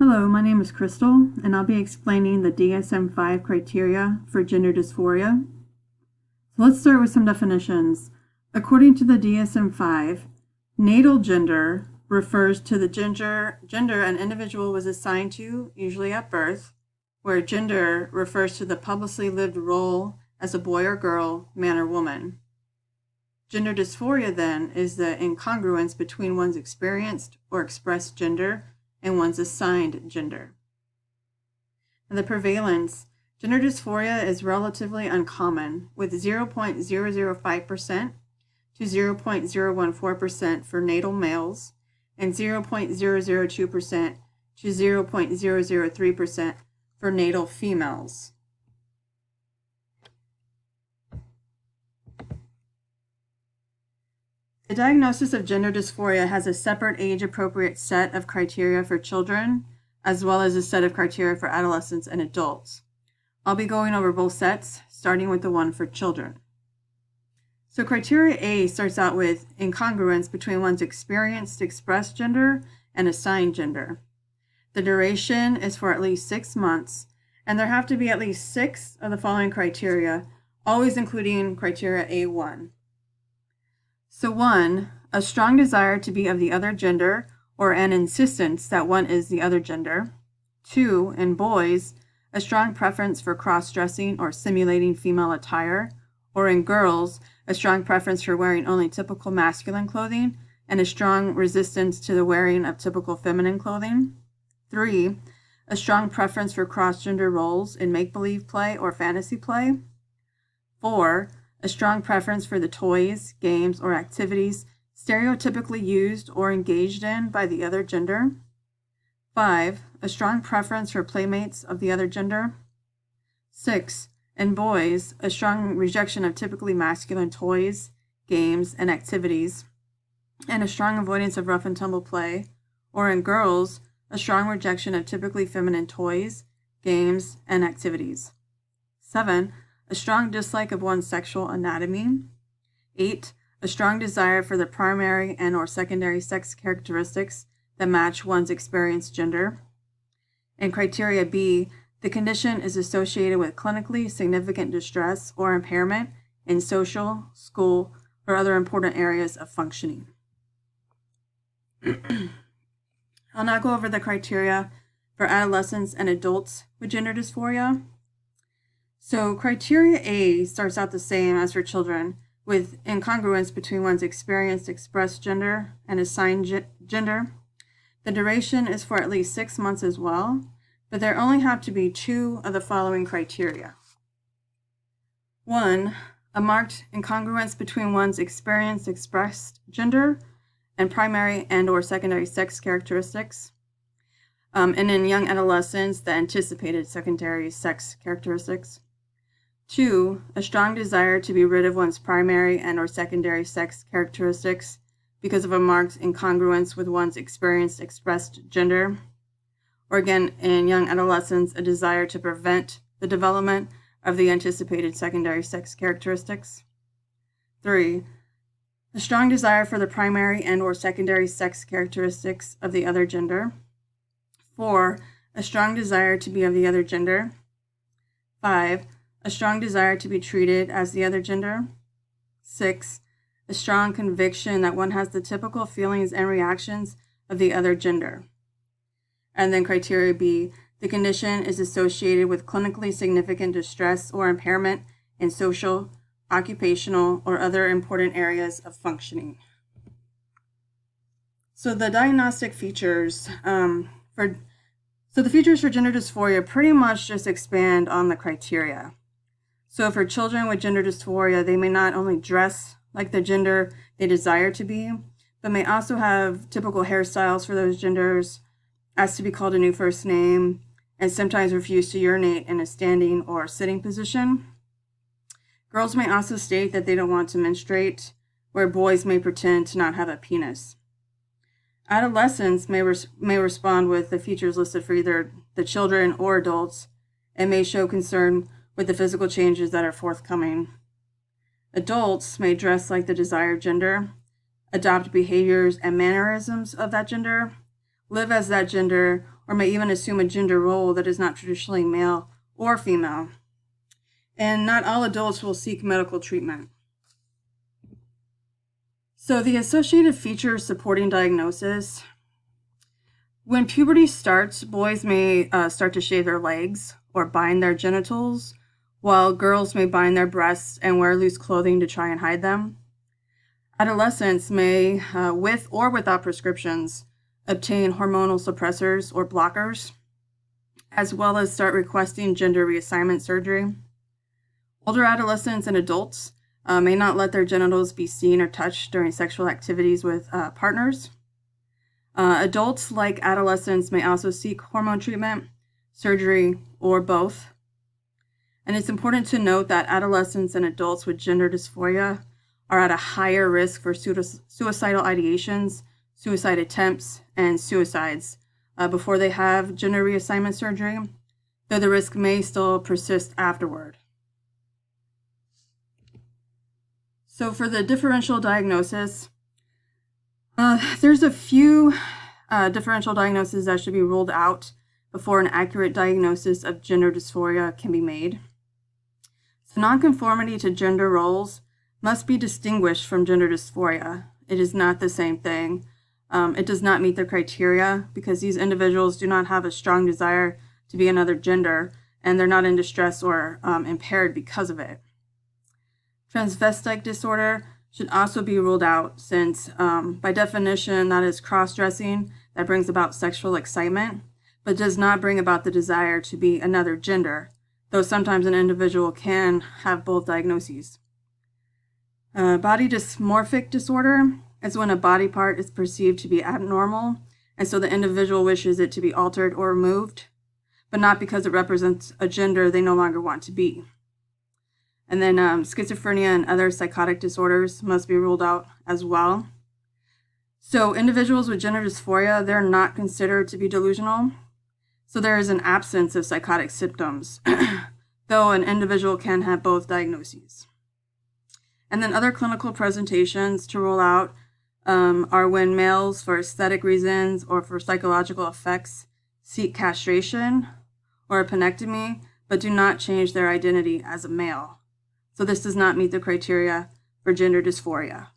Hello, my name is Crystal, and I'll be explaining the DSM-5 criteria for gender dysphoria. So let's start with some definitions. According to the DSM-5, natal gender refers to the gender an individual was assigned to, usually at birth, where gender refers to the publicly lived role as a boy or girl, man or woman. Gender dysphoria, then, is the incongruence between one's experienced or expressed gender and one's assigned gender. And the prevalence, gender dysphoria is relatively uncommon, with 0.005% to 0.014% for natal males and 0.002% to 0.003% for natal females. The diagnosis of gender dysphoria has a separate age-appropriate set of criteria for children, as well as a set of criteria for adolescents and adults. I'll be going over both sets, starting with the one for children. So criteria A starts out with incongruence between one's experienced expressed gender and assigned gender. The duration is for at least 6 months, and there have to be at least 6 of the following criteria, always including criteria A1. So 1, a strong desire to be of the other gender or an insistence that one is the other gender. 2, in boys, a strong preference for cross-dressing or simulating female attire, or in girls, a strong preference for wearing only typical masculine clothing and a strong resistance to the wearing of typical feminine clothing. 3, a strong preference for cross-gender roles in make-believe play or fantasy play. 4, a strong preference for the toys, games, or activities stereotypically used or engaged in by the other gender. 5, a strong preference for playmates of the other gender. 6, in boys, a strong rejection of typically masculine toys, games, and activities, and a strong avoidance of rough and tumble play. Or in girls, a strong rejection of typically feminine toys, games, and activities. 7, a strong dislike of one's sexual anatomy. 8, a strong desire for the primary and or secondary sex characteristics that match one's experienced gender. And criteria B, the condition is associated with clinically significant distress or impairment in social, school, or other important areas of functioning. I'll now go over the criteria for adolescents and adults with gender dysphoria. So criteria A starts out the same as for children, with incongruence between one's experienced expressed gender and assigned gender. The duration is for at least 6 months as well, but there only have to be 2 of the following criteria. 1, a marked incongruence between one's experienced expressed gender and primary and or secondary sex characteristics. And in young adolescents, the anticipated secondary sex characteristics. 2, a strong desire to be rid of one's primary and or secondary sex characteristics because of a marked incongruence with one's experienced expressed gender. Or again, in young adolescents, a desire to prevent the development of the anticipated secondary sex characteristics. 3, a strong desire for the primary and or secondary sex characteristics of the other gender. 4, a strong desire to be of the other gender. 5, a strong desire to be treated as the other gender. 6, a strong conviction that one has the typical feelings and reactions of the other gender. And then criteria B, the condition is associated with clinically significant distress or impairment in social, occupational, or other important areas of functioning. So the diagnostic features the features for gender dysphoria pretty much just expand on the criteria. So for children with gender dysphoria, they may not only dress like the gender they desire to be, but may also have typical hairstyles for those genders, ask to be called a new first name, and sometimes refuse to urinate in a standing or sitting position. Girls may also state that they don't want to menstruate, where boys may pretend to not have a penis. Adolescents may respond with the features listed for either the children or adults and may show concern with the physical changes that are forthcoming. Adults may dress like the desired gender, adopt behaviors and mannerisms of that gender, live as that gender, or may even assume a gender role that is not traditionally male or female. And not all adults will seek medical treatment. So the associated features supporting diagnosis. When puberty starts, boys may start to shave their legs or bind their genitals, while girls may bind their breasts and wear loose clothing to try and hide them. Adolescents may, with or without prescriptions, obtain hormonal suppressors or blockers, as well as start requesting gender reassignment surgery. Older adolescents and adults may not let their genitals be seen or touched during sexual activities with partners. Adults, like adolescents, may also seek hormone treatment, surgery, or both. And it's important to note that adolescents and adults with gender dysphoria are at a higher risk for suicidal ideations, suicide attempts, and suicides before they have gender reassignment surgery, though the risk may still persist afterward. So for the differential diagnosis, there's a few differential diagnoses that should be ruled out before an accurate diagnosis of gender dysphoria can be made. So nonconformity to gender roles must be distinguished from gender dysphoria. It is not the same thing. It does not meet the criteria because these individuals do not have a strong desire to be another gender, and they're not in distress or impaired because of it. Transvestite disorder should also be ruled out since, by definition, that is cross-dressing that brings about sexual excitement, but does not bring about the desire to be another gender, though sometimes an individual can have both diagnoses. Body dysmorphic disorder is when a body part is perceived to be abnormal, and so the individual wishes it to be altered or removed, but not because it represents a gender they no longer want to be. And then schizophrenia and other psychotic disorders must be ruled out as well. So individuals with gender dysphoria, they're not considered to be delusional. So there is an absence of psychotic symptoms, though an individual can have both diagnoses. And then other clinical presentations to rule out are when males, for aesthetic reasons or for psychological effects, seek castration or a penectomy, but do not change their identity as a male. So this does not meet the criteria for gender dysphoria.